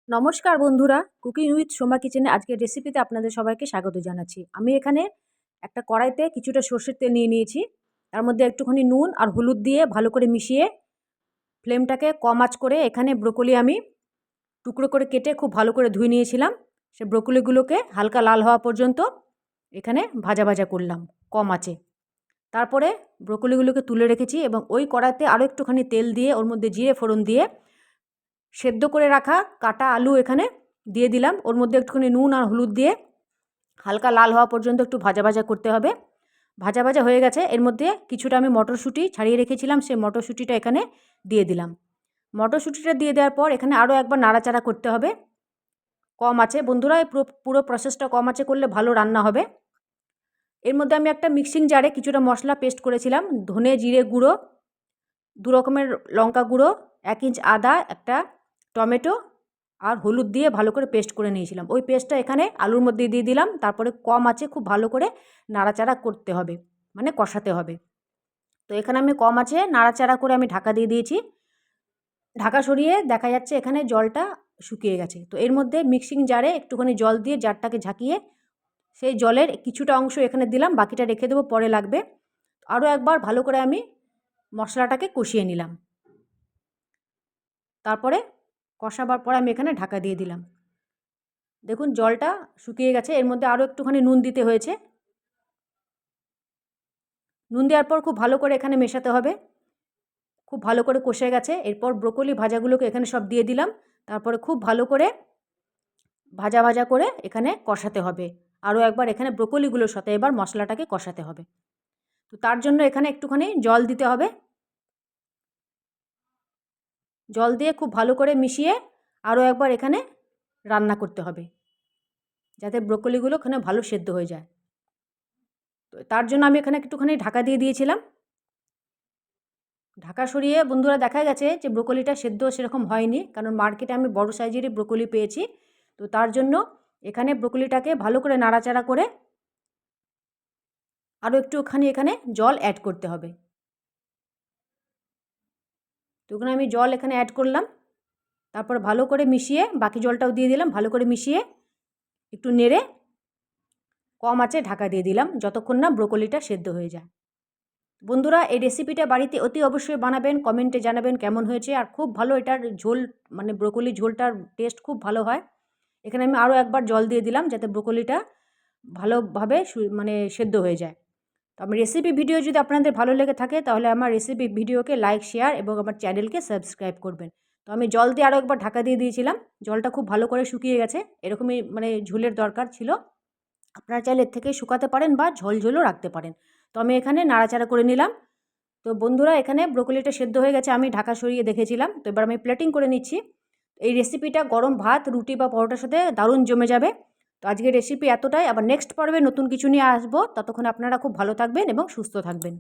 নমস্কার বন্ধুরা, cooking with Soma কিচেনে আজকের রেসিপিতে আপনাদের সবাইকে স্বাগত জানাচ্ছি। আমি এখানে একটা কড়াইতে কিছুটা সর্ষের তেল নিয়ে নিয়েছি। তার মধ্যে একটুখানি নুন আর হলুদ দিয়ে ভালো করে মিশিয়ে ফ্লেমটাকে কম আঁচ করে এখানে ব্রোকলি আমি টুকরো করে কেটে খুব ভালো করে ধুয়ে নিয়েছিলাম। সে ব্রোকলিগুলোকে হালকা লাল হওয়া পর্যন্ত এখানে ভাজা ভাজা করলাম কম আঁচে। তারপরে ব্রোকলিগুলোকে তুলে রেখেছি এবং ওই কড়াইতে আরও একটুখানি তেল দিয়ে ওর মধ্যে জিরে ফোড়ন দিয়ে সেদ্ধ করে রাখা কাটা আলু এখানে দিয়ে দিলাম। ওর মধ্যে একটুখানি নুন আর হলুদ দিয়ে হালকা লাল হওয়া পর্যন্ত একটু ভাজা ভাজা করতে হবে। ভাজা ভাজা হয়ে গেছে। এর মধ্যে কিছুটা আমি মটরশুঁটি ছাড়িয়ে রেখেছিলাম, সেই মটরশুঁটিটা এখানে দিয়ে দিলাম। মটরশুঁটিটা দিয়ে দেওয়ার পর এখানে আরও একবার নাড়াচাড়া করতে হবে কম আঁচে। বন্ধুরা, এই পুরো প্রসেসটা কম আঁচে করলে ভালো রান্না হবে। এর মধ্যে আমি একটা মিক্সিং জারে কিছুটা মশলা পেস্ট করেছিলাম। ধনে জিরে গুঁড়ো, 2 রকমের লঙ্কা গুঁড়ো, 1 ইঞ্চ আদা, একটা টমেটো আর হলুদ দিয়ে ভালো করে পেস্ট করে নিয়েছিলাম। ওই পেস্টটা এখানে আলুর মধ্যে দিয়ে দিলাম। তারপরে কম আঁচে খুব ভালো করে নাড়াচাড়া করতে হবে, মানে কষাতে হবে। তো এখানে আমি কম আঁচে নাড়াচাড়া করে আমি ঢাকা দিয়ে দিয়েছি। ঢাকা সরিয়ে দেখা যাচ্ছে এখানে জলটা শুকিয়ে গেছে। তো এর মধ্যে মিক্সিং জারে একটুখানি জল দিয়ে জারটাকে ঝাঁকিয়ে সেই জলের কিছুটা অংশ এখানে দিলাম, বাকিটা রেখে দেবো, পরে লাগবে। আরও একবার ভালো করে আমি মশলাটাকে কষিয়ে নিলাম। তারপরে কষাবার পর আমি এখানে ঢাকা দিয়ে দিলাম। দেখুন জলটা শুকিয়ে গেছে। এর মধ্যে আরও একটুখানি নুন দিতে হয়েছে। নুন দেওয়ার পর খুব ভালো করে এখানে মেশাতে হবে। খুব ভালো করে কষে গেছে। এরপর ব্রোকলি ভাজাগুলোকে এখানে সব দিয়ে দিলাম। তারপরে খুব ভালো করে ভাজা ভাজা করে এখানে কষাতে হবে। আরও একবার এখানে ব্রোকলিগুলোর সাথে এবার মশলাটাকে কষাতে হবে। তো তার জন্য এখানে একটুখানি জল দিতে হবে। জল দিয়ে খুব ভালো করে মিশিয়ে আরও একবার এখানে রান্না করতে হবে, যাতে ব্রোকলিগুলো এখানে ভালো সেদ্ধ হয়ে যায়। তো তার জন্য আমি এখানে একটুখানি ঢাকা দিয়ে দিয়েছিলাম। ঢাকা সরিয়ে বন্ধুরা দেখা গেছে যে ব্রোকলিটা সেদ্ধ সেরকম হয়নি, কারণ মার্কেটে আমি বড় সাইজেরই ব্রোকলি পেয়েছি। তো তার জন্য এখানে ব্রোকলিটাকে ভালো করে নাড়াচাড়া করে আরও একটুখানি এখানে জল অ্যাড করতে হবে। তো ওখানে আমি জল এখানে অ্যাড করলাম। তারপর ভালো করে মিশিয়ে বাকি জলটাও দিয়ে দিলাম। ভালো করে মিশিয়ে একটু নেড়ে কম আঁচে ঢাকা দিয়ে দিলাম যতক্ষণ না ব্রোকলিটা সেদ্ধ হয়ে যায়। বন্ধুরা, এই রেসিপিটা বাড়িতে অতি অবশ্যই বানাবেন, কমেন্টে জানাবেন কেমন হয়েছে। আর খুব ভালো এটার ঝোল, মানে ব্রোকলি ঝোলটার টেস্ট খুব ভালো হয়। এখানে আমি আরও একবার জল দিয়ে দিলাম যাতে ব্রোকলিটা ভালোভাবে মানে সেদ্ধ হয়ে যায়। তো আমার রেসিপি ভিডিও যদি আপনাদের ভালো লেগে থাকে তাহলে আমার রেসিপি ভিডিওকে লাইক, শেয়ার এবং আমার চ্যানেলকে সাবস্ক্রাইব করবেন। তো আমি জল দিয়ে আরও একবার ঢাকা দিয়ে দিয়েছিলাম। জলটা খুব ভালো করে শুকিয়ে গেছে। এরকমই মানে ঝোলের দরকার ছিল। আপনারা চাইলে এর থেকে শুকাতে পারেন বা ঝোল ঝোলও রাখতে পারেন। তো আমি এখানে নাড়াচাড়া করে নিলাম। তো বন্ধুরা, এখানে ব্রোকলিটা সেদ্ধ হয়ে গেছে, আমি ঢাকা সরিয়ে দেখেছিলাম। তো এবার আমি প্লেটিং করে নিচ্ছি। এই রেসিপিটা গরম ভাত, রুটি বা পরোটার সাথে দারুণ জমে যাবে। তো আজকের রেসিপি এতটাই। আবার নেক্সট পর্বে নতুন কিছু নিয়ে আসবো। ততক্ষণ আপনারা খুব ভালো থাকবেন এবং সুস্থ থাকবেন।